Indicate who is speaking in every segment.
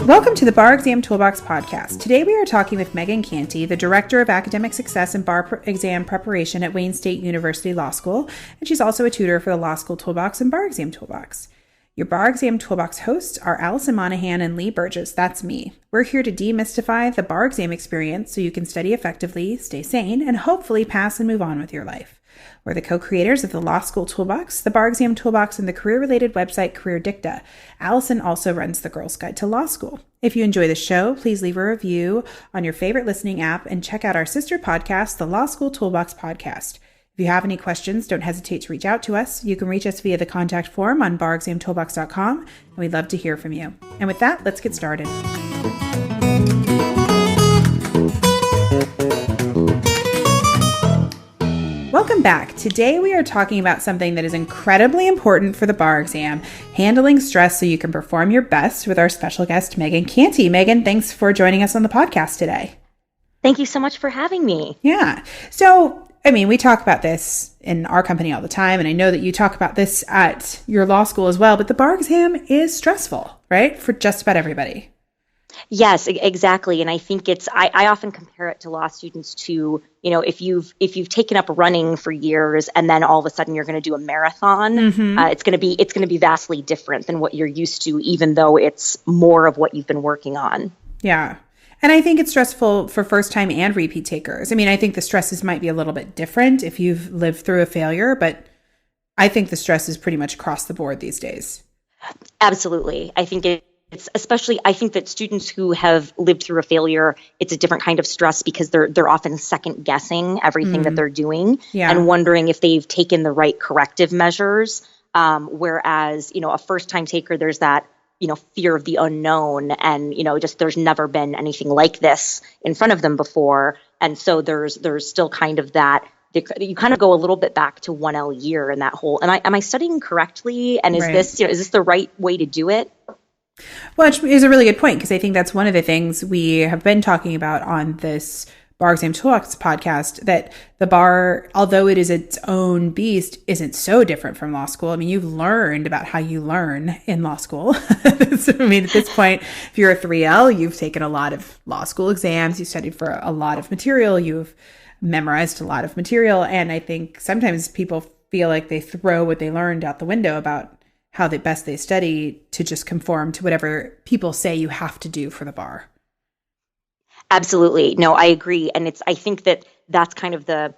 Speaker 1: Welcome to the Bar Exam Toolbox Podcast. Today we are talking with Megan Canty, the Director of Academic Success and Bar Exam Preparation at Wayne State University Law School, and she's also a tutor for the Law School Toolbox and Bar Exam Toolbox. Your Bar Exam Toolbox hosts are Allison Monahan and Lee Burgess. That's me. We're here to demystify the bar exam experience so you can study effectively, stay sane, and hopefully pass and move on with your life. We're the co-creators of the Law School Toolbox, the Bar Exam Toolbox, and the career-related website Career Dicta. Allison also runs the Girls Guide to Law School. If you enjoy the show, please leave a review on your favorite listening app and check out our sister podcast, the Law School Toolbox Podcast. If you have any questions, don't hesitate to reach out to us. You can reach us via the contact form on barexamtoolbox.com, and we'd love to hear from you. And with that, let's get started. Welcome back. Today we are talking about something that is incredibly important for the bar exam, handling stress so you can perform your best, with our special guest, Megan Canty. Megan, thanks for joining us on the podcast today.
Speaker 2: Thank you so much for having me.
Speaker 1: Yeah. So, we talk about this in our company all the time, and I know that you talk about this at your law school as well, but the bar exam is stressful, right? For just about everybody.
Speaker 2: Yes, exactly. And I think I often compare it to law students to, if you've taken up running for years and then all of a sudden you're going to do a marathon, it's going to be vastly different than what you're used to, even though it's more of what you've been working on.
Speaker 1: Yeah. And I think it's stressful for first time and repeat takers. I think the stresses might be a little bit different if you've lived through a failure, but I think the stress is pretty much across the board these days.
Speaker 2: Absolutely. I think I think that students who have lived through a failure, it's a different kind of stress because they're often second guessing everything that they're doing and wondering if they've taken the right corrective measures. Whereas, a first time taker, there's that, fear of the unknown and, just there's never been anything like this in front of them before. And so there's still kind of that, you kind of go a little bit back to 1L year and that whole, am I studying correctly? And is this the right way to do it?
Speaker 1: Well, it is a really good point, because I think that's one of the things we have been talking about on this Bar Exam Toolbox podcast, that the bar, although it is its own beast, isn't so different from law school. You've learned about how you learn in law school. At this point, if you're a 3L, you've taken a lot of law school exams, you studied for a lot of material, you've memorized a lot of material. And I think sometimes people feel like they throw what they learned out the window about how best they study to just conform to whatever people say you have to do for the bar.
Speaker 2: Absolutely. No, I agree. And I think that's kind of the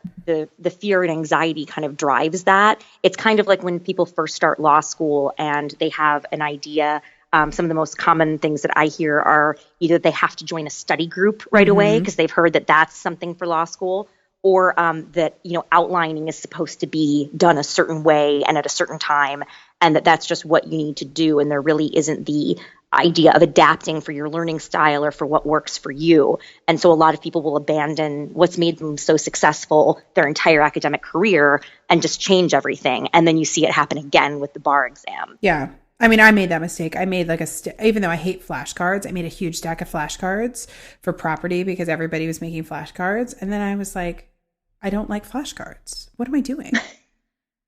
Speaker 2: fear and anxiety kind of drives that. It's kind of like when people first start law school and they have an idea. Some of the most common things that I hear are either they have to join a study group right away because they've heard that that's something for law school, or that, outlining is supposed to be done a certain way and at a certain time, and that's just what you need to do. And there really isn't the idea of adapting for your learning style or for what works for you. And so a lot of people will abandon what's made them so successful their entire academic career and just change everything. And then you see it happen again with the bar exam.
Speaker 1: Yeah. I made that mistake. I made even though I hate flashcards, I made a huge stack of flashcards for property because everybody was making flashcards. And then I was like, I don't like flashcards. What am I doing?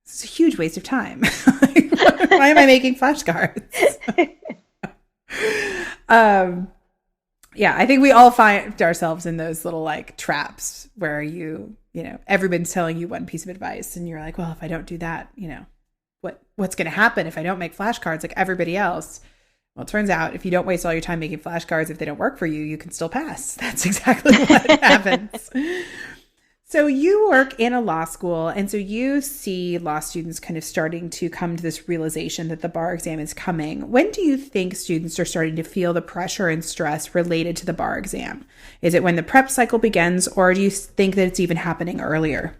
Speaker 1: It's a huge waste of time. Why am I making flashcards? I think we all find ourselves in those little traps where everyone's telling you one piece of advice and you're like, well, if I don't do that, what's going to happen if I don't make flashcards like everybody else? Well, it turns out if you don't waste all your time making flashcards, if they don't work for you, you can still pass. That's exactly what happens. So you work in a law school, and so you see law students kind of starting to come to this realization that the bar exam is coming. When do you think students are starting to feel the pressure and stress related to the bar exam? Is it when the prep cycle begins, or do you think that it's even happening earlier?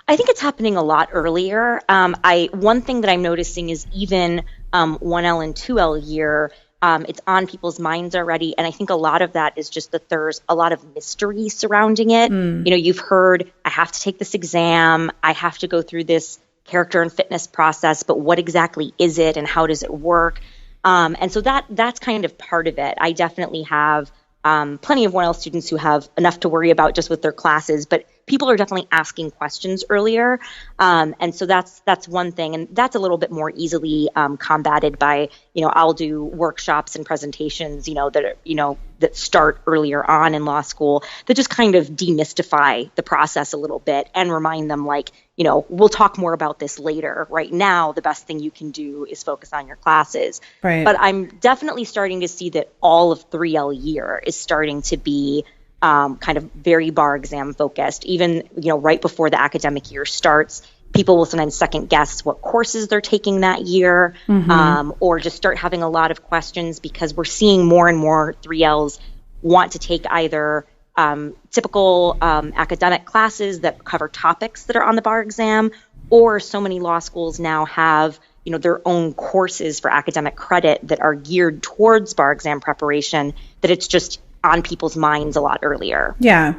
Speaker 2: I think it's happening a lot earlier. One thing that I'm noticing is even 1L and 2L year, it's on people's minds already. And I think a lot of that is just that there's a lot of mystery surrounding it. You've heard, I have to take this exam, I have to go through this character and fitness process, but what exactly is it and how does it work? And so that's kind of part of it. I definitely have plenty of 1L students who have enough to worry about just with their classes, but people are definitely asking questions earlier. And so that's one thing. And that's a little bit more easily combated by, I'll do workshops and presentations, that start earlier on in law school that just kind of demystify the process a little bit and remind them we'll talk more about this later. Right now, the best thing you can do is focus on your classes.
Speaker 1: Right.
Speaker 2: But I'm definitely starting to see that all of 3L year is starting to be kind of very bar exam focused. Even, right before the academic year starts, people will sometimes second guess what courses they're taking that year, or just start having a lot of questions because we're seeing more and more 3Ls want to take either typical academic classes that cover topics that are on the bar exam, or so many law schools now have their own courses for academic credit that are geared towards bar exam preparation, that it's just on people's minds a lot earlier.
Speaker 1: Yeah,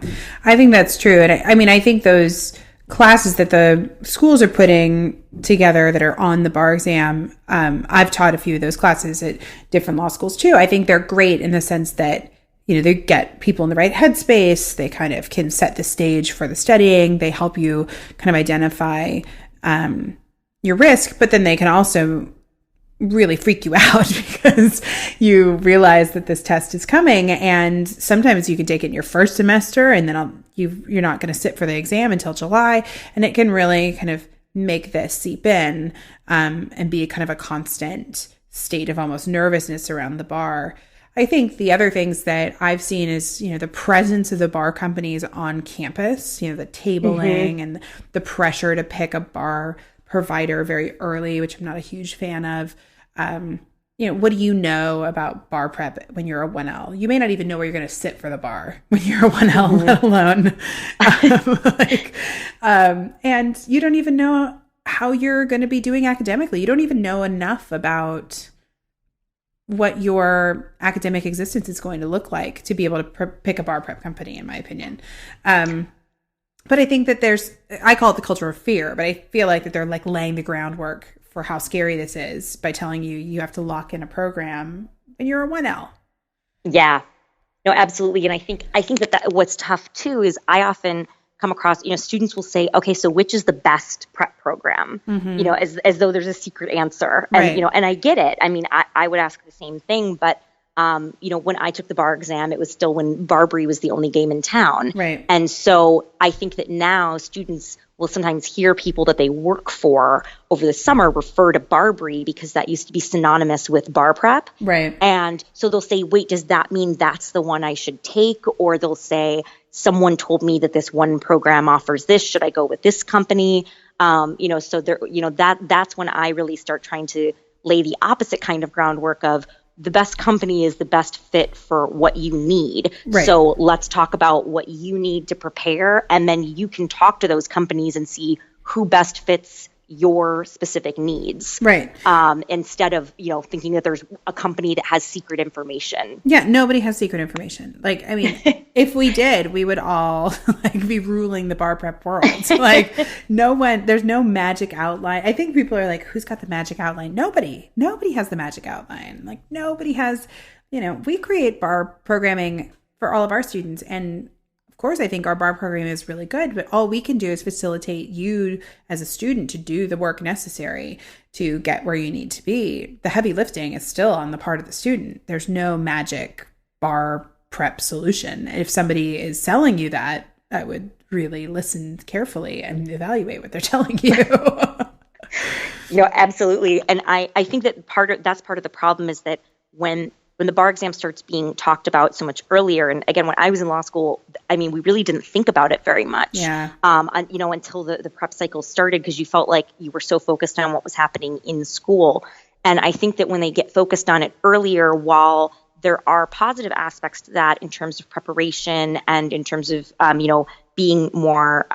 Speaker 1: I think that's true. And I think those classes that the schools are putting together that are on the bar exam, I've taught a few of those classes at different law schools too. I think they're great in the sense that, they get people in the right headspace. They kind of can set the stage for the studying. They help you kind of identify your risk, but then they can also really freak you out because you realize that this test is coming, and sometimes you can take it in your first semester and then you're not going to sit for the exam until July, and it can really kind of make this seep in and be kind of a constant state of almost nervousness around the bar. I think the other things that I've seen is, the presence of the bar companies on campus, the tabling and the pressure to pick a bar provider very early, which I'm not a huge fan of. What do you know about bar prep when you're a 1L? You may not even know where you're going to sit for the bar when you're a 1L, let alone. And you don't even know how you're going to be doing academically. You don't even know enough about what your academic existence is going to look like to be able to pick a bar prep company, in my opinion. But I think that I call it the culture of fear, but I feel like that they're laying the groundwork for how scary this is by telling you have to lock in a program and you're a 1L. Yeah,
Speaker 2: no, absolutely. And I think that what's tough too is I often come across, students will say, okay, so which is the best prep program? As though there's a secret answer. And,
Speaker 1: right.
Speaker 2: And I get it. I would ask the same thing, but when I took the bar exam, it was still when Barbary was the only game in town.
Speaker 1: Right.
Speaker 2: And so I think that now students will sometimes hear people that they work for over the summer refer to Barbary because that used to be synonymous with bar prep.
Speaker 1: Right.
Speaker 2: And so they'll say, wait, does that mean that's the one I should take? Or they'll say, someone told me that this one program offers this. Should I go with this company? So there, that's when I really start trying to lay the opposite kind of groundwork of the best company is the best fit for what you need.
Speaker 1: Right.
Speaker 2: So let's talk about what you need to prepare, and then you can talk to those companies and see who best fits your specific needs.
Speaker 1: Right.
Speaker 2: Instead of, thinking that there's a company that has secret information.
Speaker 1: Yeah, nobody has secret information. If we did, we would all be ruling the bar prep world. There's no magic outline. I think people are like, who's got the magic outline? Nobody has the magic outline. Nobody has, we create bar programming for all of our students, and of course, I think our bar program is really good, but all we can do is facilitate you as a student to do the work necessary to get where you need to be. The heavy lifting is still on the part of the student. There's no magic bar prep solution. If somebody is selling you that, I would really listen carefully and evaluate what they're telling you.
Speaker 2: Absolutely. And I think that that's part of the problem is that when the bar exam starts being talked about so much earlier, and again, when I was in law school, we really didn't think about it very much.
Speaker 1: Yeah.
Speaker 2: Until the prep cycle started, because you felt like you were so focused on what was happening in school. And I think that when they get focused on it earlier, while there are positive aspects to that in terms of preparation and in terms of, being more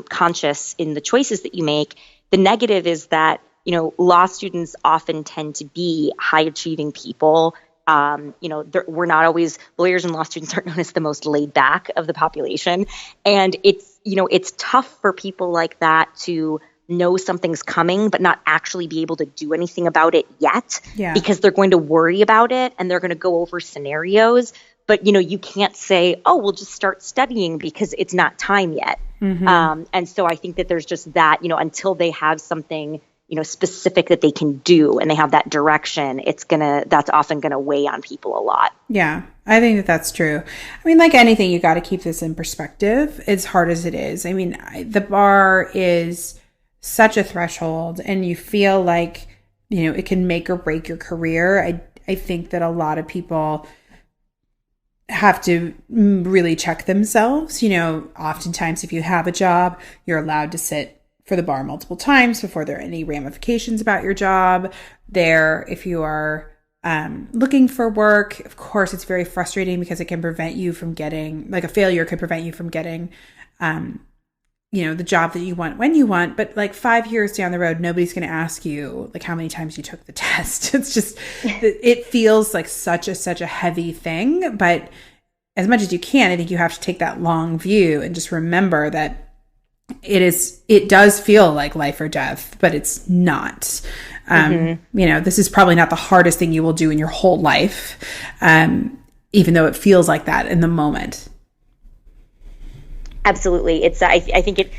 Speaker 2: conscious in the choices that you make, the negative is that, law students often tend to be high achieving people. We're not always, lawyers and law students aren't known as the most laid back of the population. And it's tough for people like that to know something's coming, but not actually be able to do anything about it yet,
Speaker 1: yeah.
Speaker 2: because they're going to worry about it and they're going to go over scenarios. but, you can't say, oh, we'll just start studying because it's not time yet. And so I think that there's just that, until they have something, specific that they can do and they have that direction, that's often going to weigh on people a lot.
Speaker 1: Yeah, I think that that's true. I mean, like anything, you got to keep this in perspective, as hard as it is. I mean, the bar is such a threshold, and you feel like, it can make or break your career. I think that a lot of people have to really check themselves. Oftentimes if you have a job, you're allowed to sit for the bar multiple times before there are any ramifications about your job. If you are looking for work, of course, it's very frustrating because it can prevent you from getting, like a failure could prevent you from getting, the job that you want when you want. But like 5 years down the road, nobody's going to ask you like how many times you took the test. It's just, it feels like such a heavy thing. But as much as you can, I think you have to take that long view and just remember that it does feel like life or death, but it's not. This is probably not the hardest thing you will do in your whole life, even though it feels like that in the moment.
Speaker 2: Absolutely. I think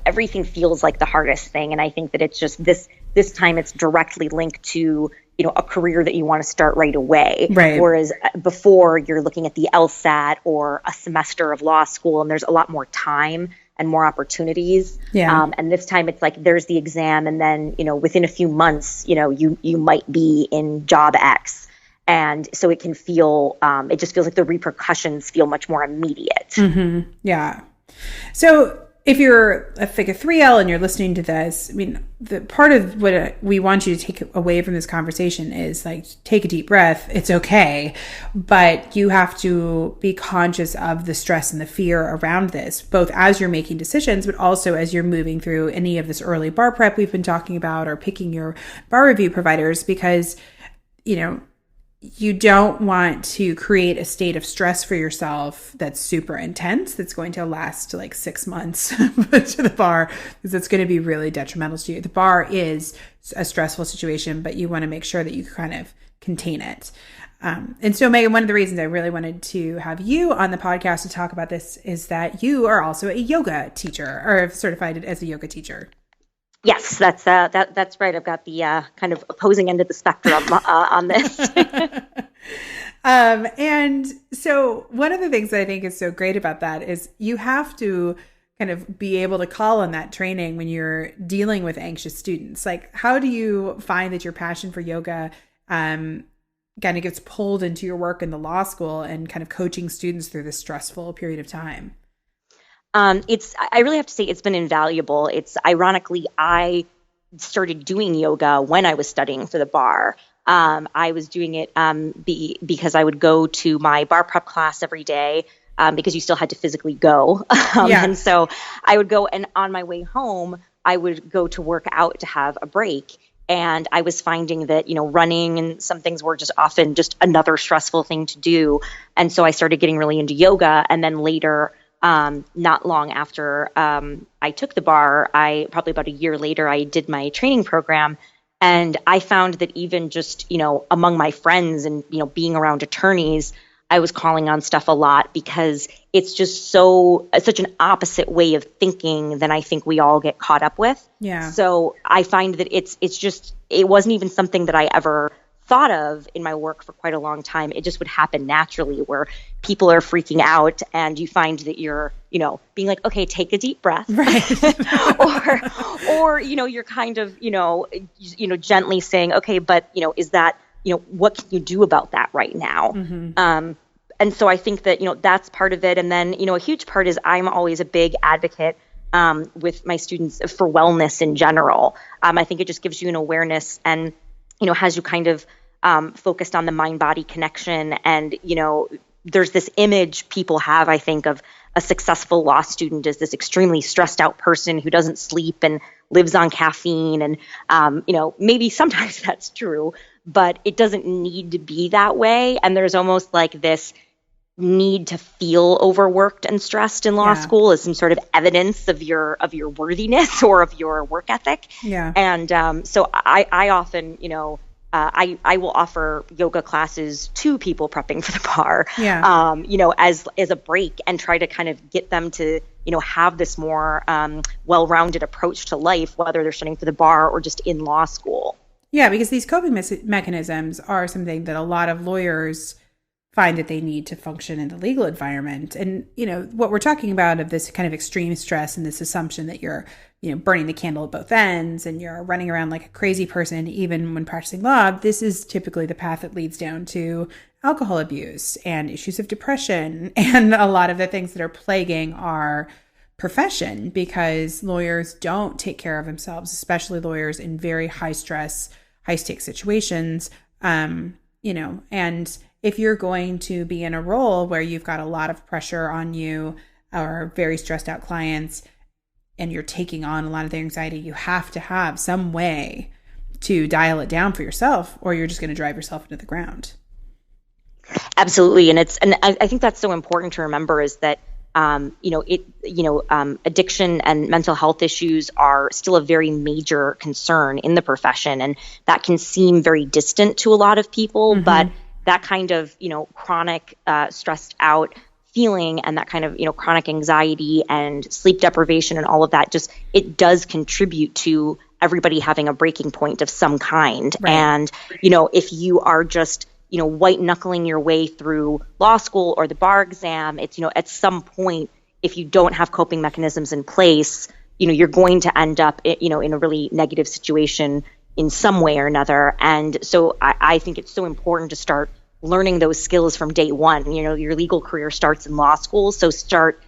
Speaker 2: everything feels like the hardest thing. And I think that it's just this time it's directly linked to, a career that you want to start right away.
Speaker 1: Right.
Speaker 2: Whereas before you're looking at the LSAT or a semester of law school, and there's a lot more time and more opportunities.
Speaker 1: Yeah.
Speaker 2: And this time it's like, there's the exam. And then, within a few months, you might be in job X. And so it can feel, it just feels like the repercussions feel much more immediate.
Speaker 1: Yeah. So if you're a 3L and you're listening to this, I mean, the part of what we want you to take away from this conversation is like, take a deep breath. It's okay. But you have to be conscious of the stress and the fear around this, both as you're making decisions, but also as you're moving through any of this early bar prep we've been talking about, or picking your bar review providers, because, you don't want to create a state of stress for yourself that's super intense, that's going to last like 6 months to the bar, because it's going to be really detrimental to you. The bar is a stressful situation, but you want to make sure that you kind of contain it. And so, Megan, one of the reasons I really wanted to have you on the podcast to talk about this is that you are also a yoga teacher, or certified as a yoga teacher.
Speaker 2: Yes, that's right. I've got the kind of opposing end of the spectrum on this.
Speaker 1: And so one of the things that I think is so great about that is you have to kind of be able to call on that training when you're dealing with anxious students. Like, how do you find that your passion for yoga kind of gets pulled into your work in the law school and kind of coaching students through this stressful period of time?
Speaker 2: I really have to say it's been invaluable. It's ironically, I started doing yoga when I was studying for the bar. I was doing it because I would go to my bar prep class every day because you still had to physically go. And so I would go, and on my way home, I would go to work out to have a break. And I was finding that, running and some things were just often just another stressful thing to do. And so I started getting really into yoga. And then later, not long after I took the bar, probably about a year later, I did my training program. And I found that even just, among my friends and, being around attorneys, I was calling on stuff a lot because it's just such an opposite way of thinking than I think we all get caught up with.
Speaker 1: Yeah.
Speaker 2: So I find that it wasn't even something that I ever thought of in my work for quite a long time. It just would happen naturally where people are freaking out and you find that you're, being like, okay, take a deep breath.
Speaker 1: Right.
Speaker 2: or, you're kind of, gently saying, okay, but, is that, what can you do about that right now?
Speaker 1: Mm-hmm.
Speaker 2: And so I think that, that's part of it. And then, a huge part is I'm always a big advocate with my students for wellness in general. I think it just gives you an awareness and, has you kind of focused on the mind-body connection. And, there's this image people have, I think, of a successful law student as this extremely stressed out person who doesn't sleep and lives on caffeine. And, maybe sometimes that's true, but it doesn't need to be that way. And there's almost like this need to feel overworked and stressed in law school as some sort of evidence of your worthiness or of your work ethic.
Speaker 1: Yeah.
Speaker 2: And so I often, I will offer yoga classes to people prepping for the bar, as a break, and try to kind of get them to, have this more well-rounded approach to life, whether they're studying for the bar or just in law school.
Speaker 1: Yeah, because these coping mechanisms are something that a lot of lawyers find that they need to function in the legal environment. And, what we're talking about of this kind of extreme stress and this assumption that you're, burning the candle at both ends and you're running around like a crazy person, even when practicing law, this is typically the path that leads down to alcohol abuse and issues of depression and a lot of the things that are plaguing our profession, because lawyers don't take care of themselves, especially lawyers in very high stress, high stakes situations. And if you're going to be in a role where you've got a lot of pressure on you or very stressed out clients and you're taking on a lot of the anxiety, you have to have some way to dial it down for yourself, or you're just going to drive yourself into the ground.
Speaker 2: Absolutely. And I think that's so important to remember, is that addiction and mental health issues are still a very major concern in the profession. And that can seem very distant to a lot of people, but that kind of, chronic, stressed out feeling and that kind of, chronic anxiety and sleep deprivation and all of that, it does contribute to everybody having a breaking point of some kind. Right. And, if you are just, white knuckling your way through law school or the bar exam, it's, at some point, if you don't have coping mechanisms in place, you're going to end up, in a really negative situation in some way or another. And so I think it's so important to start learning those skills from day one. Your legal career starts in law school. So start,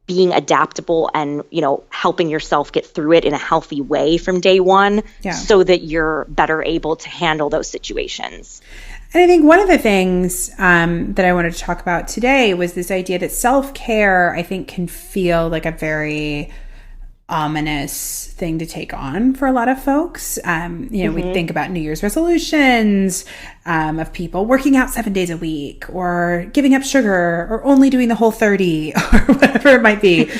Speaker 2: being adaptable and, helping yourself get through it in a healthy way from day one, so that you're better able to handle those situations.
Speaker 1: And I think one of the things that I wanted to talk about today was this idea that self-care, I think, can feel like a very ominous thing to take on for a lot of folks. We think about New Year's resolutions of people working out 7 days a week or giving up sugar or only doing the Whole30 or whatever it might be.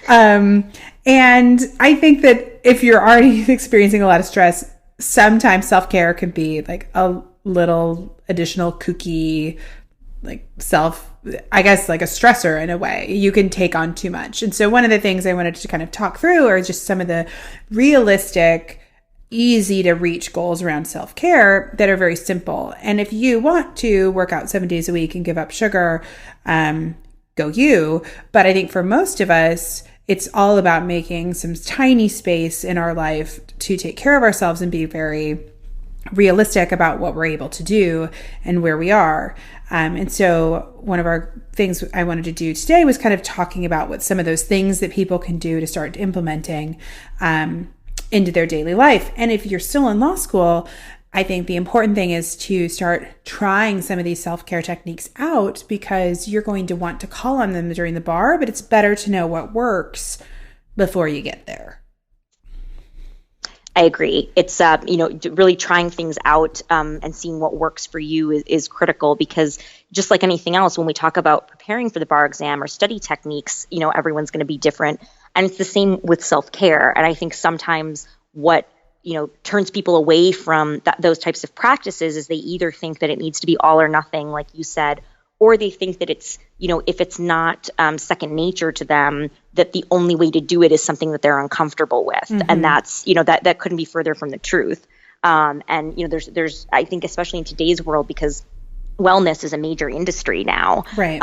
Speaker 1: And I think that if you're already experiencing a lot of stress, sometimes self-care can be like a little additional kooky, like like a stressor in a way. You can take on too much. And so one of the things I wanted to kind of talk through are just some of the realistic, easy to reach goals around self-care that are very simple. And if you want to work out 7 days a week and give up sugar, go you. But I think for most of us, it's all about making some tiny space in our life to take care of ourselves and be very realistic about what we're able to do and where we are. And so one of our things I wanted to do today was kind of talking about what some of those things that people can do to start implementing into their daily life. And if you're still in law school, I think the important thing is to start trying some of these self-care techniques out, because you're going to want to call on them during the bar, but it's better to know what works before you get there.
Speaker 2: I agree. It's, really trying things out and seeing what works for you is critical, because just like anything else, when we talk about preparing for the bar exam or study techniques, everyone's going to be different. And it's the same with self-care. And I think sometimes what, turns people away from those types of practices is they either think that it needs to be all or nothing, like you said, or they think that it's, if it's not second nature to them, that the only way to do it is something that they're uncomfortable with. Mm-hmm. And that's, that couldn't be further from the truth. There's, I think, especially in today's world, because wellness is a major industry now.
Speaker 1: Right.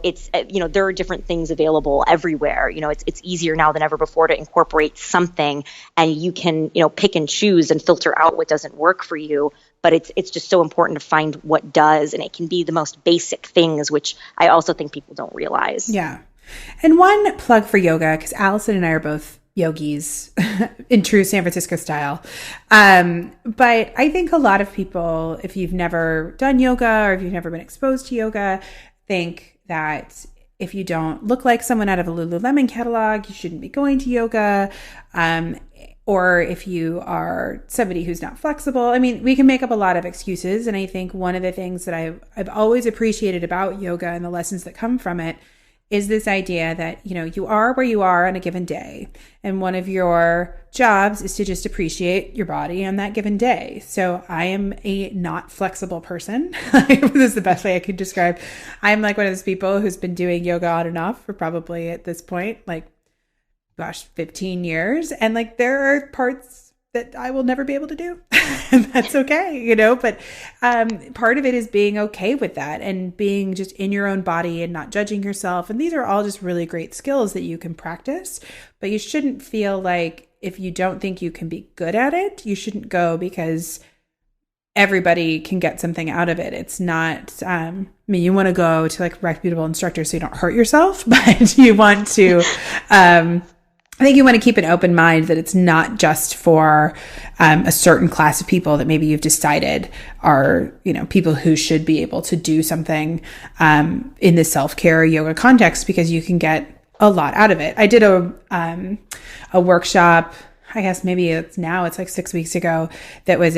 Speaker 2: It's, there are different things available everywhere. It's easier now than ever before to incorporate something, and you can, pick and choose and filter out what doesn't work for you. But it's just so important to find what does, and it can be the most basic things, which I also think people don't realize.
Speaker 1: Yeah. And one plug for yoga, because Allison and I are both yogis in true San Francisco style. But I think a lot of people, if you've never done yoga or if you've never been exposed to yoga, think that if you don't look like someone out of a Lululemon catalog, you shouldn't be going to yoga. Or if you are somebody who's not flexible. I mean, we can make up a lot of excuses. And I think one of the things that I've always appreciated about yoga and the lessons that come from it is this idea that, you are where you are on a given day. And one of your jobs is to just appreciate your body on that given day. So I am a not flexible person. This is the best way I could describe. I'm like one of those people who's been doing yoga on and off for probably at this point, 15 years. And there are parts that I will never be able to do. And that's okay, but part of it is being okay with that and being just in your own body and not judging yourself. And these are all just really great skills that you can practice, but you shouldn't feel like if you don't think you can be good at it, you shouldn't go because everybody can get something out of it. It's not, you want to go to reputable instructors so you don't hurt yourself, but you want to, I think you want to keep an open mind that it's not just for a certain class of people that maybe you've decided are, people who should be able to do something in the self-care yoga context, because you can get a lot out of it. I did a workshop, I guess maybe it's 6 weeks ago, that was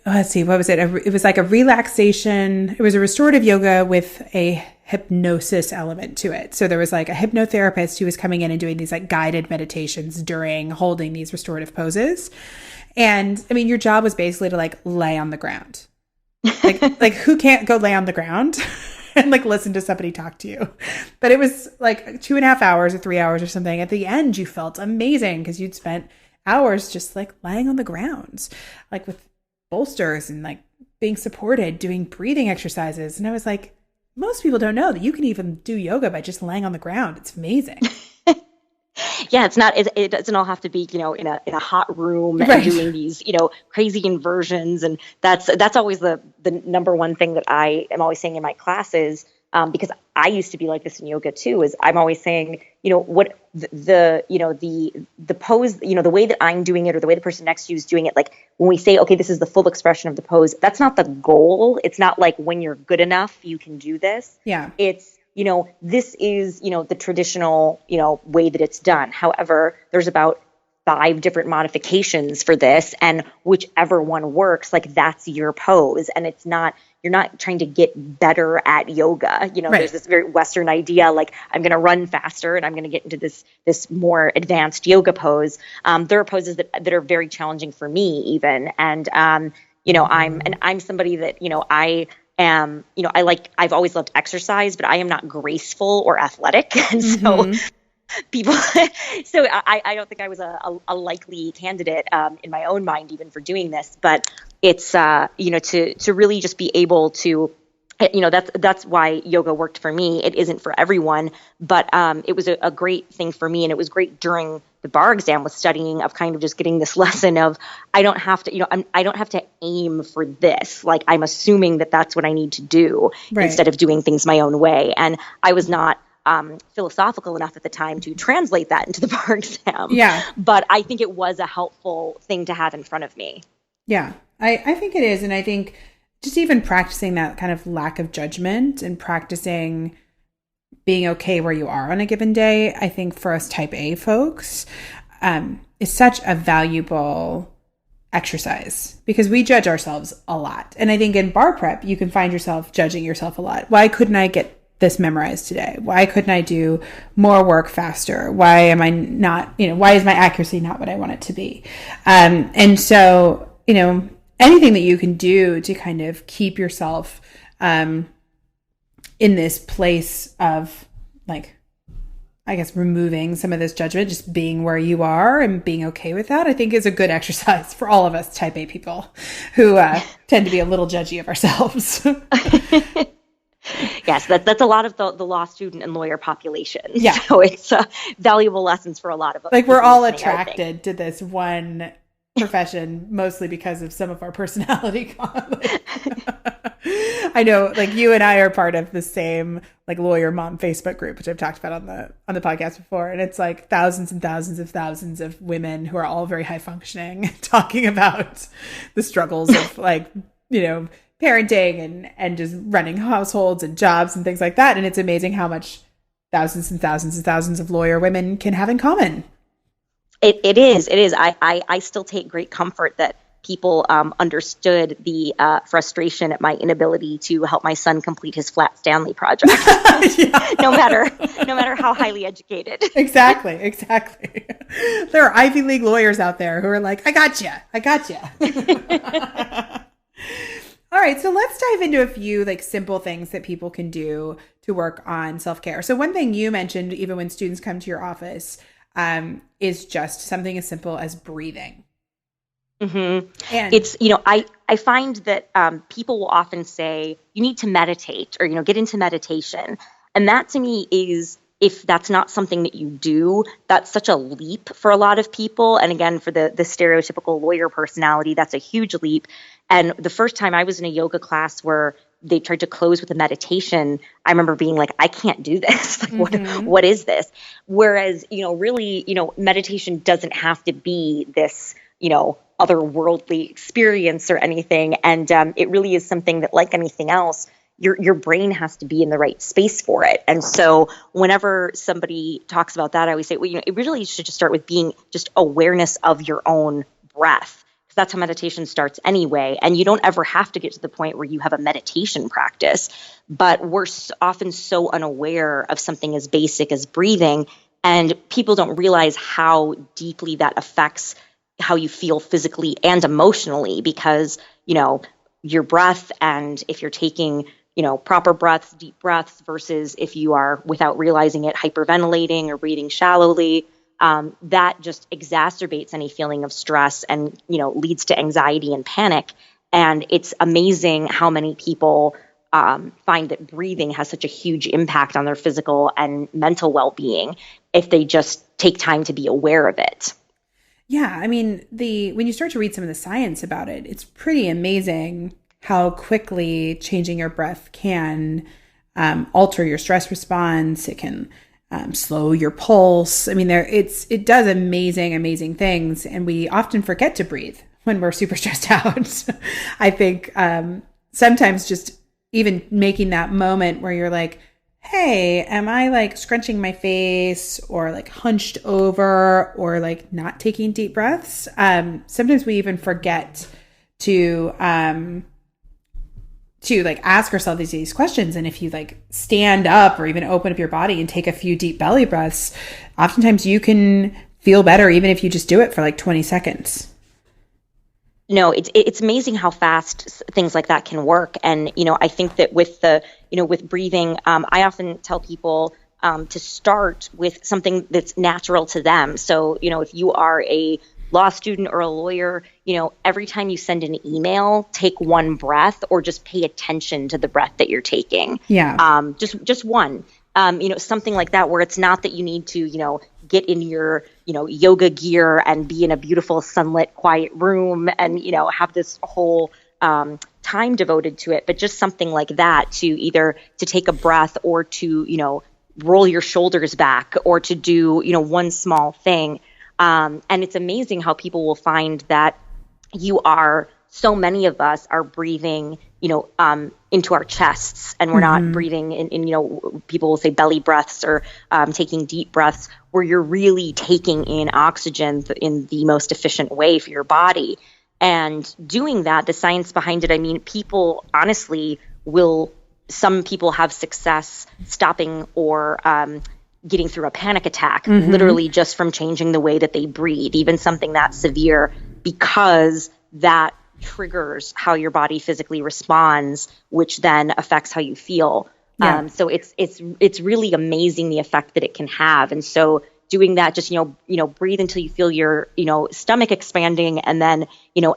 Speaker 1: let's see, what was it? It was like a relaxation. It was a restorative yoga with a hypnosis element to it. So there was a hypnotherapist who was coming in and doing these guided meditations during holding these restorative poses. And your job was basically to lay on the ground. Who can't go lay on the ground and listen to somebody talk to you? But it was 2.5 hours or 3 hours or something. At the end, you felt amazing because you'd spent hours just lying on the ground, with bolsters and being supported, doing breathing exercises. And I was most people don't know that you can even do yoga by just laying on the ground. It's amazing.
Speaker 2: Yeah, it's not. It doesn't all have to be, in a hot room and doing these, crazy inversions. And that's always the number one thing that I am always saying in my classes, because I used to be like this in yoga too. Is I'm always saying, what the pose, the way that I'm doing it or the way the person next to you is doing it. When we say, okay, this is the full expression of the pose, that's not the goal. It's not when you're good enough, you can do this.
Speaker 1: Yeah.
Speaker 2: It's, this is, the traditional, way that it's done. However, there's about 5 different modifications for this, and whichever one works, that's your pose. And it's not, you're not trying to get better at yoga. There's this very Western idea, I'm going to run faster and I'm going to get into this more advanced yoga pose. There are poses that are very challenging for me even. And, I'm somebody that, I am, I've always loved exercise, but I am not graceful or athletic. And so people, so I don't think I was a likely candidate in my own mind, even for doing this, but it's, to really just be able to, that's why yoga worked for me. It isn't for everyone, but it was a great thing for me. And it was great during the bar exam with studying, of kind of just getting this lesson of, I don't have to, I don't have to aim for this. I'm assuming that that's what I need to do instead of doing things my own way. And I was not philosophical enough at the time to translate that into the bar exam.
Speaker 1: Yeah.
Speaker 2: But I think it was a helpful thing to have in front of me.
Speaker 1: Yeah, I think it is. And I think just even practicing that kind of lack of judgment and practicing being okay where you are on a given day, I think for us type A folks, is such a valuable exercise because we judge ourselves a lot. And I think in bar prep, you can find yourself judging yourself a lot. Why couldn't I get this memorized today? Why couldn't I do more work faster? Why am I not, why is my accuracy not what I want it to be? And so, anything that you can do to kind of keep yourself in this place of I guess removing some of this judgment, just being where you are and being okay with that, I think is a good exercise for all of us type A people who tend to be a little judgy of ourselves.
Speaker 2: Yes, that's a lot of the law student and lawyer population.
Speaker 1: Yeah.
Speaker 2: So it's valuable lessons for a lot of us.
Speaker 1: We're all attracted to this one profession, mostly because of some of our personality. I know, you and I are part of the same lawyer mom Facebook group, which I've talked about on the podcast before, and it's thousands and thousands of women who are all very high functioning, talking about the struggles of parenting and just running households and jobs and things like that. And it's amazing how much thousands and thousands and thousands of lawyer women can have in common.
Speaker 2: It is. I still take great comfort that people understood the frustration at my inability to help my son complete his flat Stanley project, no matter how highly educated.
Speaker 1: Exactly. There are Ivy League lawyers out there who are like, I got you. All right, so let's dive into a few like simple things that people can do to work on self-care. So one thing you mentioned, even when students come to your office, is just something as simple as breathing.
Speaker 2: Mm-hmm. And it's, I find that people will often say you need to meditate or, get into meditation. And that to me is, if that's not something that you do, that's such a leap for a lot of people. And again, for the stereotypical lawyer personality, that's a huge leap. And the first time I was in a yoga class where they tried to close with a meditation, I remember being like, I can't do this. Like, what is this? Whereas, really, meditation doesn't have to be this, otherworldly experience or anything. And it really is something that, like anything else, your brain has to be in the right space for it. And so whenever somebody talks about that, I always say, well, it really should just start with being just awareness of your own breath. Because that's how meditation starts anyway. And you don't ever have to get to the point where you have a meditation practice. But we're often so unaware of something as basic as breathing. And people don't realize how deeply that affects how you feel physically and emotionally. Because, your breath, and if you're taking proper breaths, deep breaths, versus if you are, without realizing it, hyperventilating or breathing shallowly, that just exacerbates any feeling of stress and, leads to anxiety and panic. And it's amazing how many people find that breathing has such a huge impact on their physical and mental well-being if they just take time to be aware of it.
Speaker 1: Yeah, I mean, when you start to read some of the science about it, it's pretty amazing how quickly changing your breath can alter your stress response. It can slow your pulse. I mean, it does amazing things, and we often forget to breathe when we're super stressed out. I think sometimes just even making that moment where you're like, hey, am I like scrunching my face or like hunched over or like not taking deep breaths? Sometimes we even forget to like ask ourselves these questions. And if you like stand up or even open up your body and take a few deep belly breaths, oftentimes you can feel better even if you just do it for like 20 seconds.
Speaker 2: No, it's amazing how fast things like that can work. And, I think that with with breathing, I often tell people to start with something that's natural to them. So, if you are a law student or a lawyer, every time you send an email, take one breath or just pay attention to the breath that you're taking.
Speaker 1: Yeah.
Speaker 2: Just one. Something like that, where it's not that you need to, get in your, yoga gear and be in a beautiful sunlit, quiet room and, have this whole time devoted to it, but just something like that to either to take a breath or to, roll your shoulders back or to do, one small thing. And it's amazing how people will find that so many of us are breathing, into our chests, and we're not breathing in, people will say belly breaths or taking deep breaths, where you're really taking in oxygen in the most efficient way for your body. And doing that, the science behind it, I mean, people honestly some people have success stopping or getting through a panic attack, literally just from changing the way that they breathe, even something that severe, because that triggers how your body physically responds, which then affects how you feel.
Speaker 1: Yeah.
Speaker 2: So it's really amazing the effect that it can have. And so doing that, just, breathe until you feel your, stomach expanding, and then,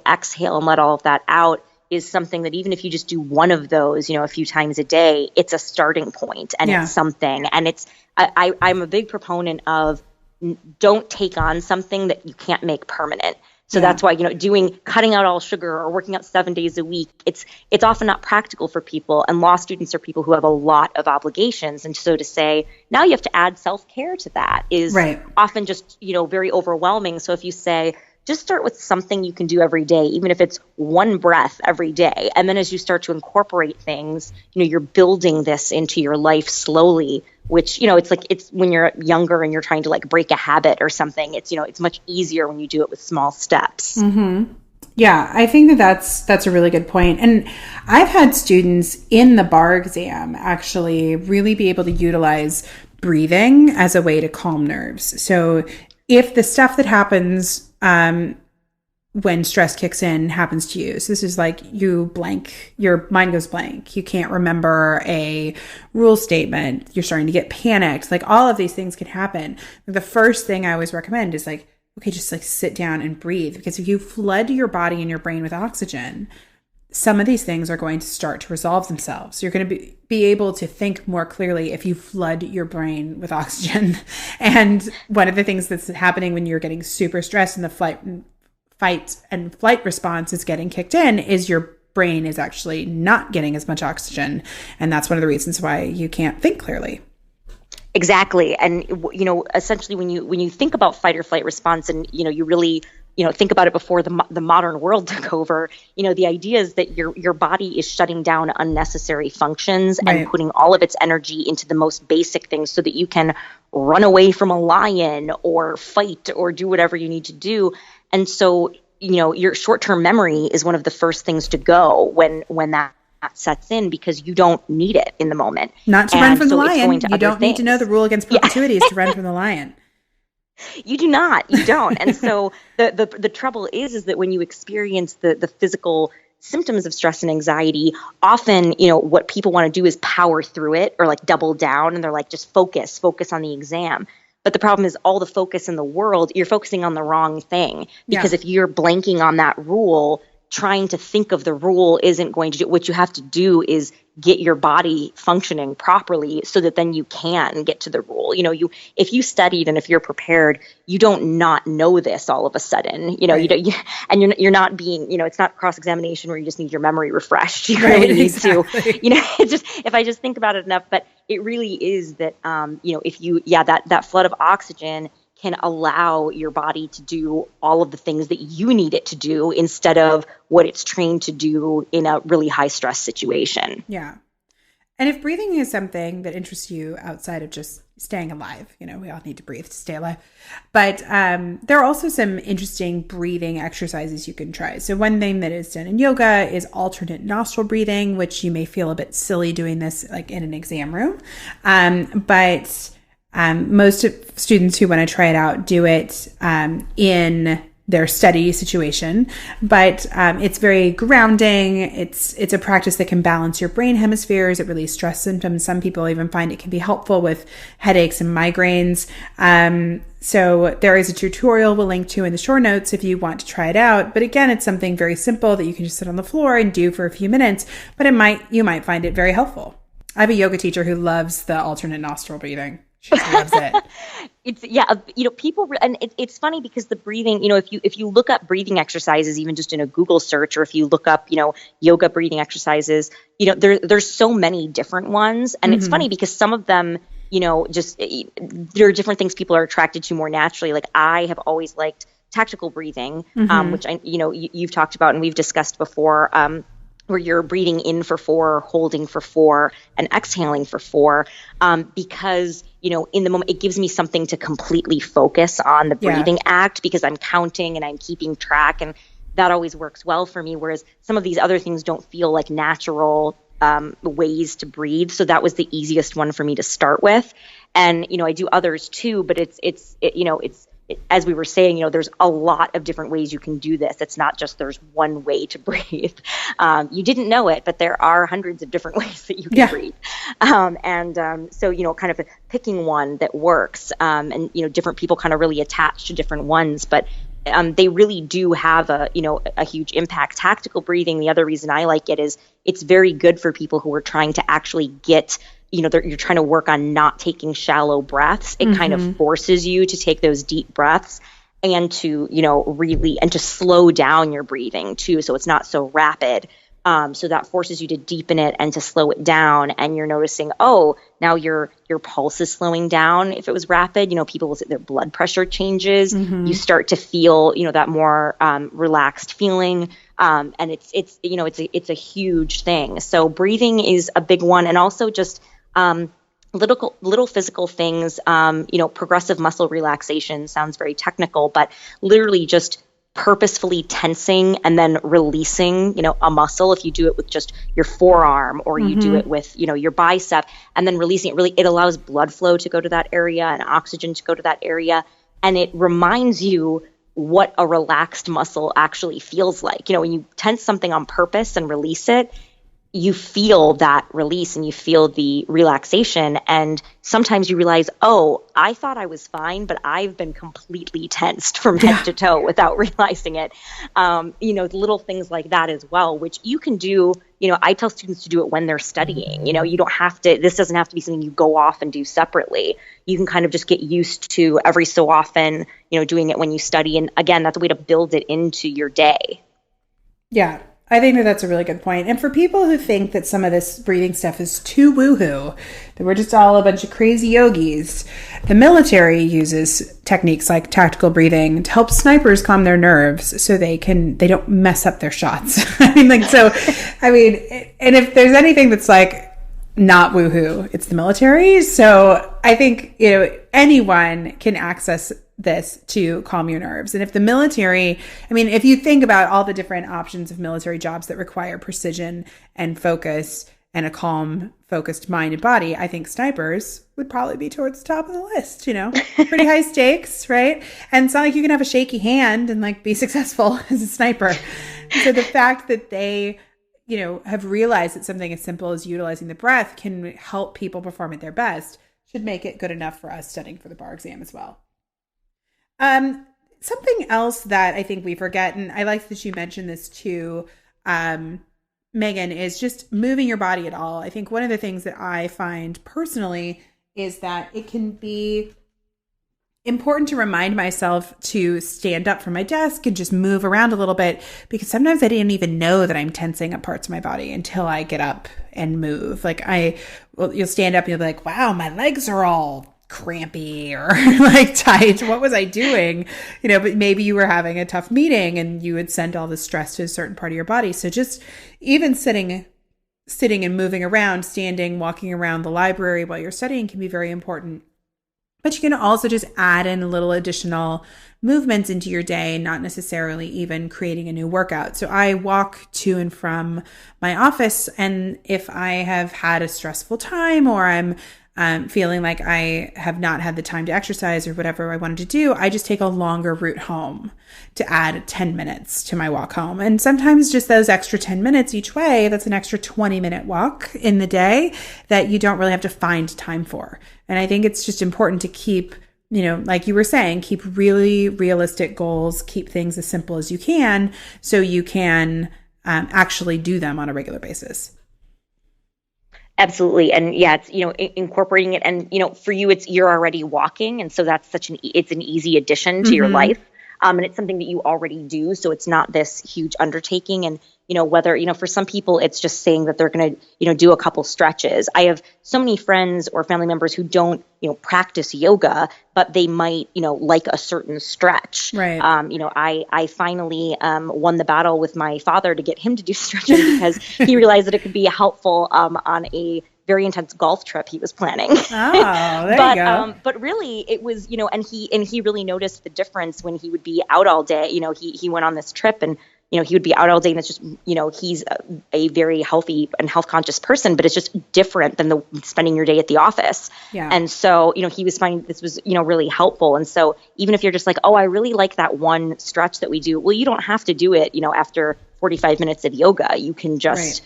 Speaker 2: exhale and let all of that out, is something that even if you just do one of those, a few times a day, it's a starting point, and it's something. And I'm a big proponent of don't take on something that you can't make permanent. So that's why, cutting out all sugar or working out 7 days a week, it's often not practical for people. And law students are people who have a lot of obligations. And so to say, now you have to add self-care to that is often just, very overwhelming. So if you say, just start with something you can do every day, even if it's one breath every day. And then as you start to incorporate things, you're building this into your life slowly, which, it's when you're younger and you're trying to like break a habit or something, it's much easier when you do it with small steps.
Speaker 1: Mm-hmm. Yeah, I think that's a really good point. And I've had students in the bar exam actually really be able to utilize breathing as a way to calm nerves. So if the stuff that happens when stress kicks in happens to you, so this is like you blank, your mind goes blank, you can't remember a rule statement, you're starting to get panicked, like all of these things can happen. The first thing I always recommend is like, okay, just like sit down and breathe, because if you flood your body and your brain with oxygen, some of these things are going to start to resolve themselves. You're going to be able to think more clearly if you flood your brain with oxygen. And one of the things that's happening when you're getting super stressed and the fight and flight response is getting kicked in is your brain is actually not getting as much oxygen. And that's one of the reasons why you can't think clearly.
Speaker 2: Exactly. And, essentially when you think about fight or flight response and, you really, think about it before the modern world took over, the idea is that your body is shutting down unnecessary functions and putting all of its energy into the most basic things so that you can run away from a lion or fight or do whatever you need to do. And so, your short-term memory is one of the first things to go when that sets in, because you don't need it in the moment.
Speaker 1: Not to run from the lion. You don't need to know the rule against perpetuity is to run from the lion.
Speaker 2: You do not. You don't. And so the trouble is that when you experience the physical symptoms of stress and anxiety, often, what people want to do is power through it or like double down, and they're like, just focus on the exam. But the problem is all the focus in the world, you're focusing on the wrong thing, because if you're blanking on that rule, trying to think of the rule isn't going to do. What you have to do is get your body functioning properly so that then you can get to the rule. If you studied and if you're prepared, you don't not know this all of a sudden. You're not being. It's not cross-examination where you just need your memory refreshed. You really need to. It's just, if I just think about it enough, but it really is that. If you that flood of oxygen can allow your body to do all of the things that you need it to do instead of what it's trained to do in a really high stress situation.
Speaker 1: Yeah. And if breathing is something that interests you outside of just staying alive, we all need to breathe to stay alive. But there are also some interesting breathing exercises you can try. So one thing that is done in yoga is alternate nostril breathing, which you may feel a bit silly doing this like in an exam room. But most students who want to try it out do it in their study situation, but it's very grounding. It's a practice that can balance your brain hemispheres. It relieves stress symptoms. Some people even find it can be helpful with headaches and migraines. So there is a tutorial we'll link to in the show notes if you want to try it out. But again, it's something very simple that you can just sit on the floor and do for a few minutes, but you might find it very helpful. I have a yoga teacher who loves the alternate nostril breathing. She loves it.
Speaker 2: People, and it's funny because the breathing, if you look up breathing exercises, even just in a Google search, or if you look up, yoga breathing exercises, there's so many different ones. And it's funny because some of them, there are different things people are attracted to more naturally. Like I have always liked tactical breathing, which you've talked about and we've discussed before, where you're breathing in for 4, holding for 4, and exhaling for 4, because, in the moment, it gives me something to completely focus on the breathing act, because I'm counting and I'm keeping track, and that always works well for me, whereas some of these other things don't feel like natural ways to breathe. So that was the easiest one for me to start with. And, I do others too, but it's as we were saying, there's a lot of different ways you can do this. It's not just there's one way to breathe. You didn't know it, but there are hundreds of different ways that you can breathe. So, kind of picking one that works, and, different people kind of really attach to different ones, but they really do have a huge impact. Tactical breathing, the other reason I like it is it's very good for people who are trying to actually get you're trying to work on not taking shallow breaths. It kind of forces you to take those deep breaths and to, really, and to slow down your breathing too. So it's not so rapid. So that forces you to deepen it and to slow it down. And you're noticing, now your pulse is slowing down. If it was rapid, people will say their blood pressure changes. You start to feel, that more relaxed feeling. And it's a huge thing. So breathing is a big one. And also just little physical things, progressive muscle relaxation sounds very technical, but literally just purposefully tensing and then releasing, a muscle. If you do it with just your forearm, or you do it with, your bicep, and then releasing it, really, it allows blood flow to go to that area and oxygen to go to that area. And it reminds you what a relaxed muscle actually feels like. When you tense something on purpose and release it, you feel that release and you feel the relaxation. And sometimes you realize, oh, I thought I was fine, but I've been completely tensed from head to toe without realizing it. Little things like that as well, which you can do. I tell students to do it when they're studying. You don't have to, this doesn't have to be something you go off and do separately. You can kind of just get used to every so often, doing it when you study. And again, that's a way to build it into your day.
Speaker 1: Yeah. I think that that's a really good point. And for people who think that some of this breathing stuff is too woohoo, that we're just all a bunch of crazy yogis, the military uses techniques like tactical breathing to help snipers calm their nerves so they don't mess up their shots. And if there's anything that's like not woohoo, it's the military. So I think, anyone can access this to calm your nerves. And if the military, if you think about all the different options of military jobs that require precision and focus and a calm, focused mind and body, I think snipers would probably be towards the top of the list, pretty high stakes, right? And it's not like you can have a shaky hand and be successful as a sniper. So the fact that they, have realized that something as simple as utilizing the breath can help people perform at their best should make it good enough for us studying for the bar exam as well. Something else that I think we forget, and I like that you mentioned this too, Megan, is just moving your body at all. I think one of the things that I find personally is that it can be important to remind myself to stand up from my desk and just move around a little bit, because sometimes I didn't even know that I'm tensing up parts of my body until I get up and move. You'll stand up and you'll be like, wow, my legs are all crampy or tight. What was I doing? But maybe you were having a tough meeting and you had sent all the stress to a certain part of your body. So just even sitting and moving around, standing, walking around the library while you're studying can be very important. But you can also just add in a little additional movements into your day, not necessarily even creating a new workout. So I walk to and from my office, and if I have had a stressful time or I'm feeling like I have not had the time to exercise or whatever I wanted to do, I just take a longer route home to add 10 minutes to my walk home. And sometimes just those extra 10 minutes each way, that's an extra 20-minute walk in the day that you don't really have to find time for. And I think it's just important to keep, like you were saying, keep really realistic goals, keep things as simple as you can so you can actually do them on a regular basis.
Speaker 2: Absolutely. And yeah, it's, incorporating it, and, for you, you're already walking. And so that's it's an easy addition to your life. And it's something that you already do. So it's not this huge undertaking. And, whether, for some people, it's just saying that they're going to, do a couple stretches. I have so many friends or family members who don't, practice yoga, but they might, like a certain stretch.
Speaker 1: Right.
Speaker 2: I finally won the battle with my father to get him to do stretching because he realized that it could be helpful on a very intense golf trip he was planning.
Speaker 1: Oh, there you go.
Speaker 2: But really it was, and he really noticed the difference when he would be out all day. He went on this trip and, he would be out all day, and it's just, he's a very healthy and health conscious person, but it's just different than spending your day at the office.
Speaker 1: Yeah.
Speaker 2: And so, he was finding this was, really helpful. And so even if you're just like, oh, I really like that one stretch that we do, well, you don't have to do it, after 45 minutes of yoga. You can just,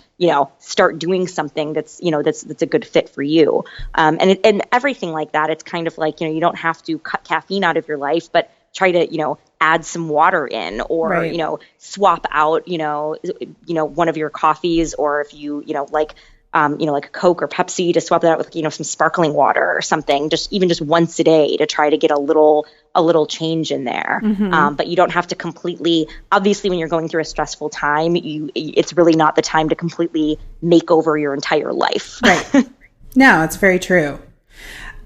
Speaker 2: start doing something that's, that's a good fit for you. And everything like that, it's kind of like, you don't have to cut caffeine out of your life, but try to, add some water in, or, swap out, one of your coffees, or if you, like a Coke or Pepsi, to swap that out with, some sparkling water or something, just once a day to try to get a little change in there. But you don't have to completely, obviously when you're going through a stressful time, it's really not the time to completely make over your entire life.
Speaker 1: Right. No, it's very true.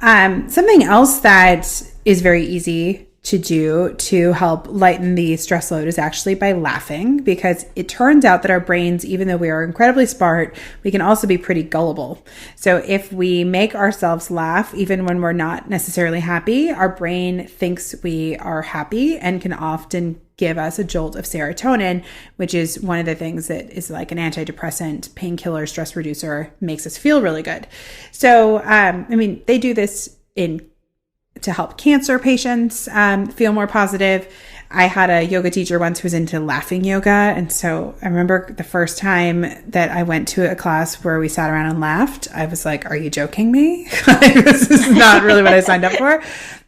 Speaker 1: Something else that is very easy to do to help lighten the stress load is actually by laughing, because it turns out that our brains, even though we are incredibly smart, we can also be pretty gullible. So if we make ourselves laugh, even when we're not necessarily happy, our brain thinks we are happy and can often give us a jolt of serotonin, which is one of the things that is like an antidepressant, painkiller, stress reducer, makes us feel really good. So, they do this to help cancer patients feel more positive. I had a yoga teacher once who was into laughing yoga. And so I remember the first time that I went to a class where we sat around and laughed, I was like, are you joking me? This is not really what I signed up for.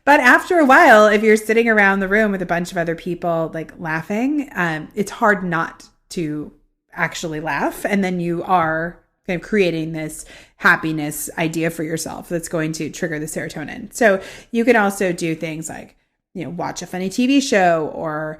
Speaker 1: But after a while, if you're sitting around the room with a bunch of other people like laughing, it's hard not to actually laugh. And then you are kind of creating this happiness idea for yourself that's going to trigger the serotonin. So you can also do things like, watch a funny TV show, or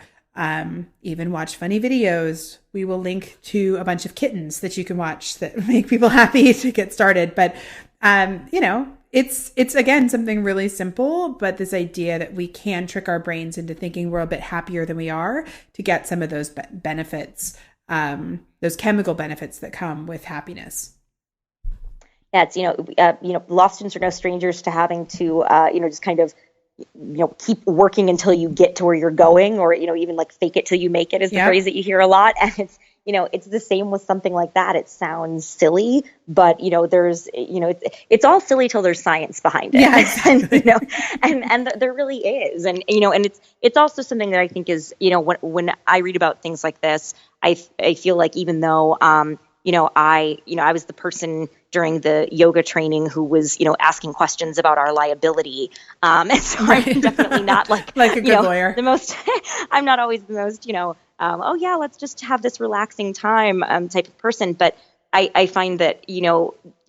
Speaker 1: even watch funny videos. We will link to a bunch of kittens that you can watch that make people happy to get started. But, it's again, something really simple, but this idea that we can trick our brains into thinking we're a bit happier than we are to get some of those benefits, those chemical benefits that come with happiness.
Speaker 2: Yeah, it's, law students are no strangers to having to, just kind of, keep working until you get to where you're going, or, even like fake it till you make it is the phrase that you hear a lot. And it's, it's the same with something like that. It sounds silly, but, there's, it's all silly till there's science behind it.
Speaker 1: Yeah, exactly.
Speaker 2: and there really is. And, and it's also something that I think is, when I read about things like this, I feel like even though, I was the person during the yoga training who was, asking questions about our liability. And so I'm definitely not like
Speaker 1: a good lawyer.
Speaker 2: I'm not always the most, oh yeah, let's just have this relaxing time type of person. But I find that,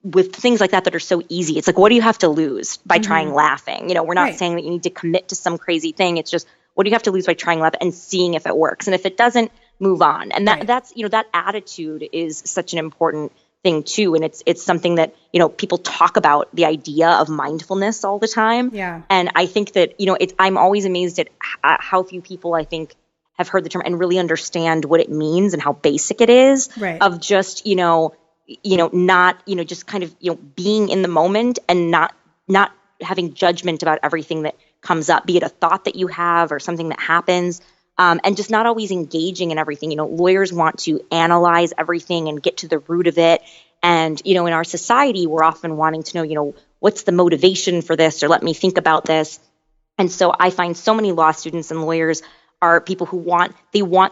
Speaker 2: with things like that are so easy, it's like, what do you have to lose by trying laughing? We're not saying that you need to commit to some crazy thing. It's just, what do you have to lose by trying laughing and seeing if it works? And if it doesn't, move on. And that's, that attitude is such an important thing too. And it's something that, people talk about the idea of mindfulness all the time.
Speaker 1: Yeah.
Speaker 2: And I think that, I'm always amazed at how few people I think have heard the term and really understand what it means and how basic it is of just, not, just kind of, being in the moment and not having judgment about everything that comes up, be it a thought that you have or something that happens. And just not always engaging in everything. Lawyers want to analyze everything and get to the root of it. And, in our society, we're often wanting to know, what's the motivation for this, or let me think about this. And so I find so many law students and lawyers are people who want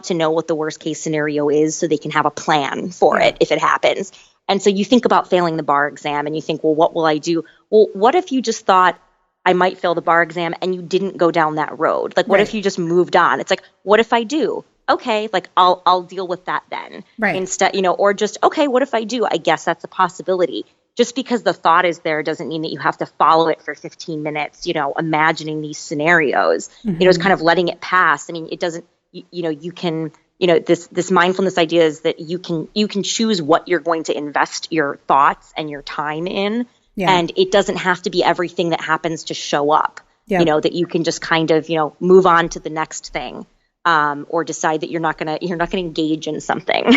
Speaker 2: to know what the worst case scenario is so they can have a plan for it if it happens. And so you think about failing the bar exam and you think, well, what will I do? Well, what if you just thought, I might fail the bar exam, and you didn't go down that road? Like, what if you just moved on? It's like, what if I do? Okay, like I'll deal with that then. Instead, or just, okay, what if I do? I guess that's a possibility. Just because the thought is there doesn't mean that you have to follow it for 15 minutes, imagining these scenarios, it's kind of letting it pass. I mean, it doesn't, you can, this mindfulness idea is that you can choose what you're going to invest your thoughts and your time in. Yeah. And it doesn't have to be everything that happens to show up, that you can just kind of, move on to the next thing, or decide that you're not going to engage in something.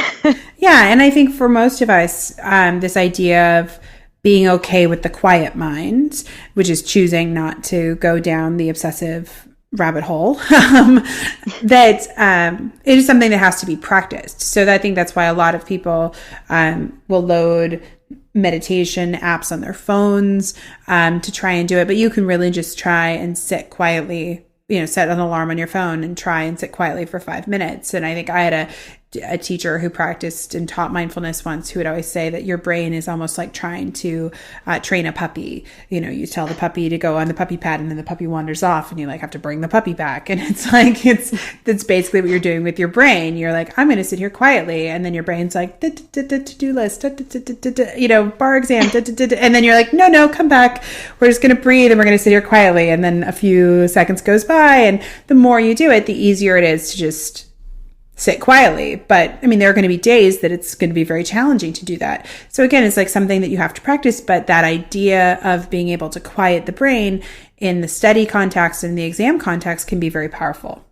Speaker 1: Yeah. And I think for most of us, this idea of being okay with the quiet mind, which is choosing not to go down the obsessive rabbit hole, that it is something that has to be practiced. So I think that's why a lot of people will load meditation apps on their phones to try and do it. But you can really just try and sit quietly, set an alarm on your phone and try and sit quietly for 5 minutes. And I think I had a teacher who practiced and taught mindfulness once who would always say that your brain is almost like trying to train a puppy. You tell the puppy to go on the puppy pad and then the puppy wanders off and you like have to bring the puppy back. And it's like, that's basically what you're doing with your brain. You're like, I'm going to sit here quietly. And then your brain's like, to-do list, bar exam, and then you're like, no, come back. We're just going to breathe and we're going to sit here quietly. And then a few seconds goes by. And the more you do it, the easier it is to just sit quietly. But I mean, there are going to be days that it's going to be very challenging to do that. So again, it's like something that you have to practice, but that idea of being able to quiet the brain in the study context and the exam context can be very powerful.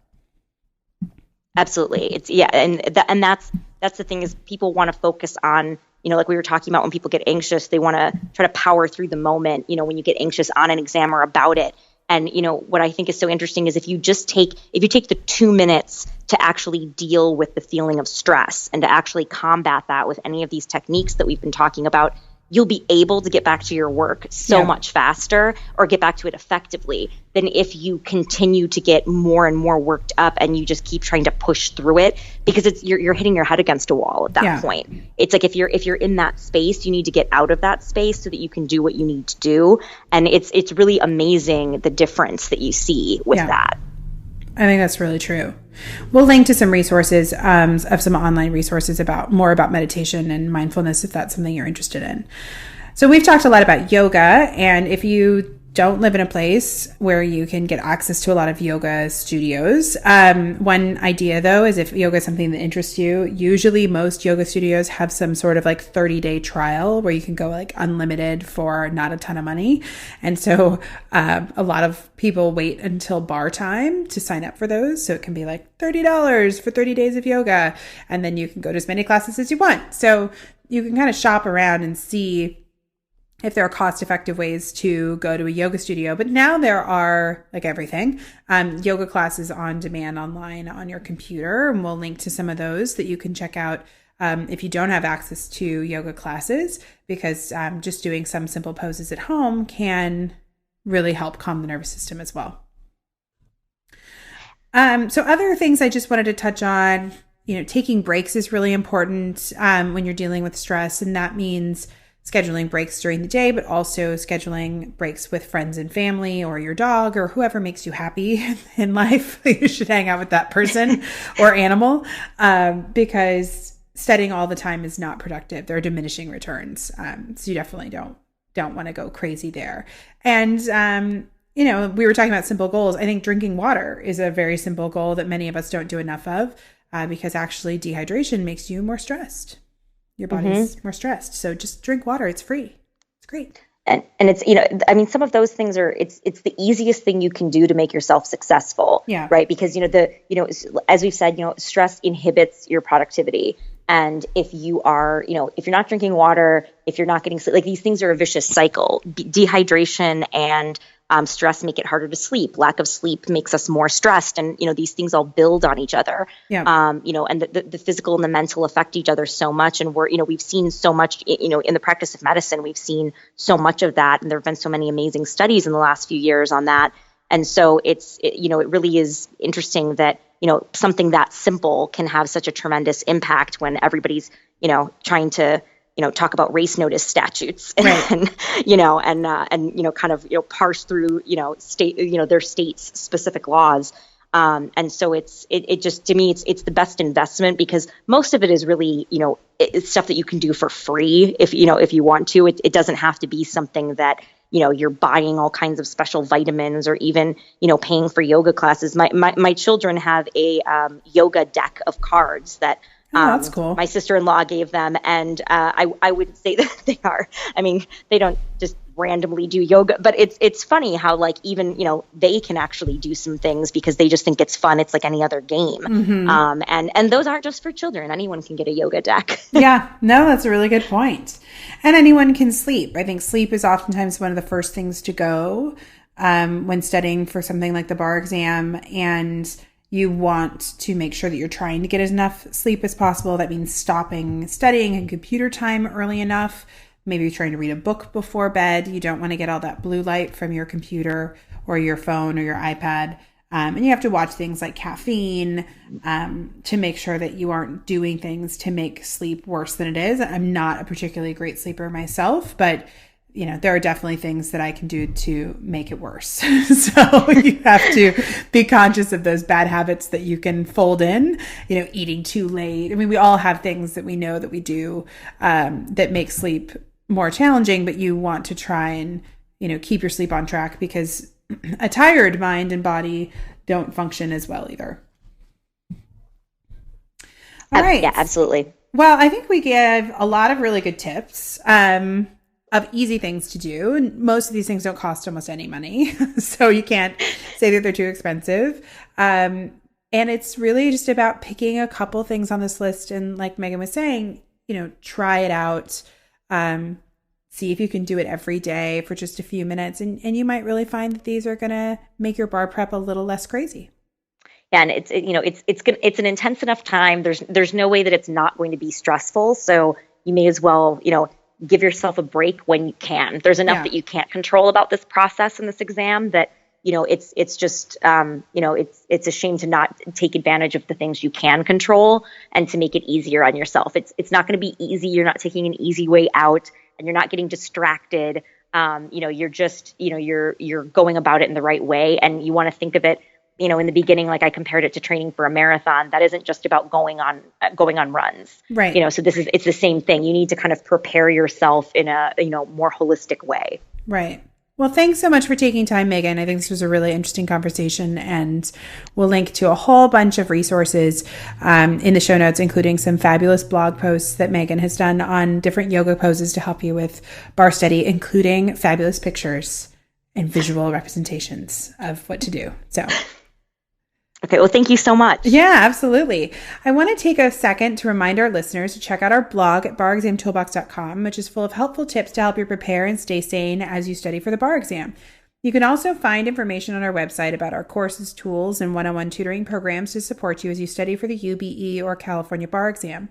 Speaker 2: Absolutely. It's and that's the thing is people want to focus on, like we were talking about when people get anxious, they want to try to power through the moment, when you get anxious on an exam or about it. And, what I think is so interesting is if you take the 2 minutes to actually deal with the feeling of stress and to actually combat that with any of these techniques that we've been talking about, you'll be able to get back to your work so much faster or get back to it effectively than if you continue to get more and more worked up and you just keep trying to push through it, because you're hitting your head against a wall at that point. It's like if you're in that space, you need to get out of that space so that you can do what you need to do. And it's really amazing the difference that you see with that.
Speaker 1: I think that's really true. We'll link to some resources, of some online resources more about meditation and mindfulness if that's something you're interested in. So we've talked a lot about yoga, and if you don't live in a place where you can get access to a lot of yoga studios, one idea though is if yoga is something that interests you, usually most yoga studios have some sort of like 30-day trial where you can go like unlimited for not a ton of money. And so a lot of people wait until bar time to sign up for those. So it can be like $30 for 30 days of yoga, and then you can go to as many classes as you want. So you can kind of shop around and see if there are cost-effective ways to go to a yoga studio. But now there are, like everything, yoga classes on demand online on your computer. And we'll link to some of those that you can check out if you don't have access to yoga classes, because just doing some simple poses at home can really help calm the nervous system as well. So other things I just wanted to touch on, taking breaks is really important when you're dealing with stress. And that means scheduling breaks during the day, but also scheduling breaks with friends and family or your dog or whoever makes you happy in life. You should hang out with that person or animal, because studying all the time is not productive. There are diminishing returns. So you definitely don't want to go crazy there. And, we were talking about simple goals. I think drinking water is a very simple goal that many of us don't do enough of, because actually dehydration makes you more stressed. Your body's more stressed. So just drink water. It's free. It's great.
Speaker 2: And it's, some of those things are, it's the easiest thing you can do to make yourself successful.
Speaker 1: Yeah.
Speaker 2: Right. Because, as we've said, stress inhibits your productivity. And if you are, if you're not drinking water, if you're not getting sleep, like these things are a vicious cycle. Dehydration and stress make it harder to sleep. Lack of sleep makes us more stressed. And, these things all build on each other. Yeah. And the physical and the mental affect each other so much. And we've seen so much, in the practice of medicine, we've seen so much of that. And there have been so many amazing studies in the last few years on that. And so it really is interesting that, something that simple can have such a tremendous impact when everybody's, trying to, talk about race notice statutes and, parse through, state, their state's specific laws. And so it just, to me, it's the best investment, because most of it is really, it's stuff that you can do for free if you want to. It doesn't have to be something that, you're buying all kinds of special vitamins or even, paying for yoga classes. My children have a yoga deck of cards that
Speaker 1: that's cool.
Speaker 2: My sister-in-law gave them. And I would say that they are, they don't just randomly do yoga, but it's funny how even, they can actually do some things because they just think it's fun. It's like any other game. Mm-hmm. And those aren't just for children. Anyone can get a yoga deck.
Speaker 1: Yeah, no, that's a really good point. And anyone can sleep. I think sleep is oftentimes one of the first things to go when studying for something like the bar exam. And you want to make sure that you're trying to get enough sleep as possible. That means stopping studying and computer time early enough. Maybe trying to read a book before bed. You don't want to get all that blue light from your computer or your phone or your iPad. And you have to watch things like caffeine to make sure that you aren't doing things to make sleep worse than it is. I'm not a particularly great sleeper myself, but there are definitely things that I can do to make it worse. So you have to be conscious of those bad habits that you can fold in, eating too late. We all have things that we know that we do that make sleep more challenging, but you want to try and, keep your sleep on track, because a tired mind and body don't function as well either. All right.
Speaker 2: Yeah, absolutely.
Speaker 1: Well, I think we gave a lot of really good tips of easy things to do. And most of these things don't cost almost any money. So you can't say that they're too expensive. And it's really just about picking a couple things on this list. And like Megan was saying, try it out. See if you can do it every day for just a few minutes. And you might really find that these are going to make your bar prep a little less crazy.
Speaker 2: Yeah, and it's an intense enough time. There's no way that it's not going to be stressful. So you may as well, give yourself a break when you can. There's enough that you can't control about this process and this exam that, it's just, it's a shame to not take advantage of the things you can control and to make it easier on yourself. It's not going to be easy. You're not taking an easy way out and you're not getting distracted. You're just, you're going about it in the right way. And you want to think of it, in the beginning, like I compared it to training for a marathon, that isn't just about going on runs.
Speaker 1: Right.
Speaker 2: So it's the same thing. You need to kind of prepare yourself in a, more holistic way.
Speaker 1: Right. Well, thanks so much for taking time, Megan. I think this was a really interesting conversation, and we'll link to a whole bunch of resources in the show notes, including some fabulous blog posts that Megan has done on different yoga poses to help you with bar study, including fabulous pictures and visual representations of what to do. So.
Speaker 2: Okay, well, thank you so much.
Speaker 1: Yeah, absolutely. I want to take a second to remind our listeners to check out our blog at barexamtoolbox.com, which is full of helpful tips to help you prepare and stay sane as you study for the bar exam. You can also find information on our website about our courses, tools, and one-on-one tutoring programs to support you as you study for the UBE or California bar exam.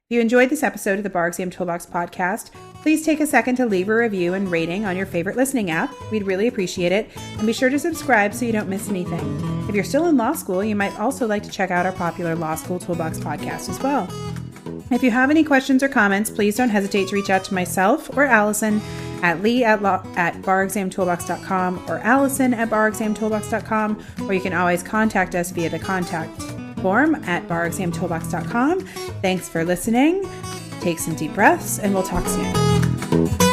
Speaker 1: If you enjoyed this episode of the Bar Exam Toolbox podcast, please take a second to leave a review and rating on your favorite listening app. We'd really appreciate it. And be sure to subscribe so you don't miss anything. If you're still in law school, you might also like to check out our popular Law School Toolbox podcast as well. If you have any questions or comments, please don't hesitate to reach out to myself or Allison at lee@barexamtoolbox.com or Allison at barexamtoolbox.com, or you can always contact us via the contact form at barexamtoolbox.com. Thanks for listening. Take some deep breaths, and we'll talk soon.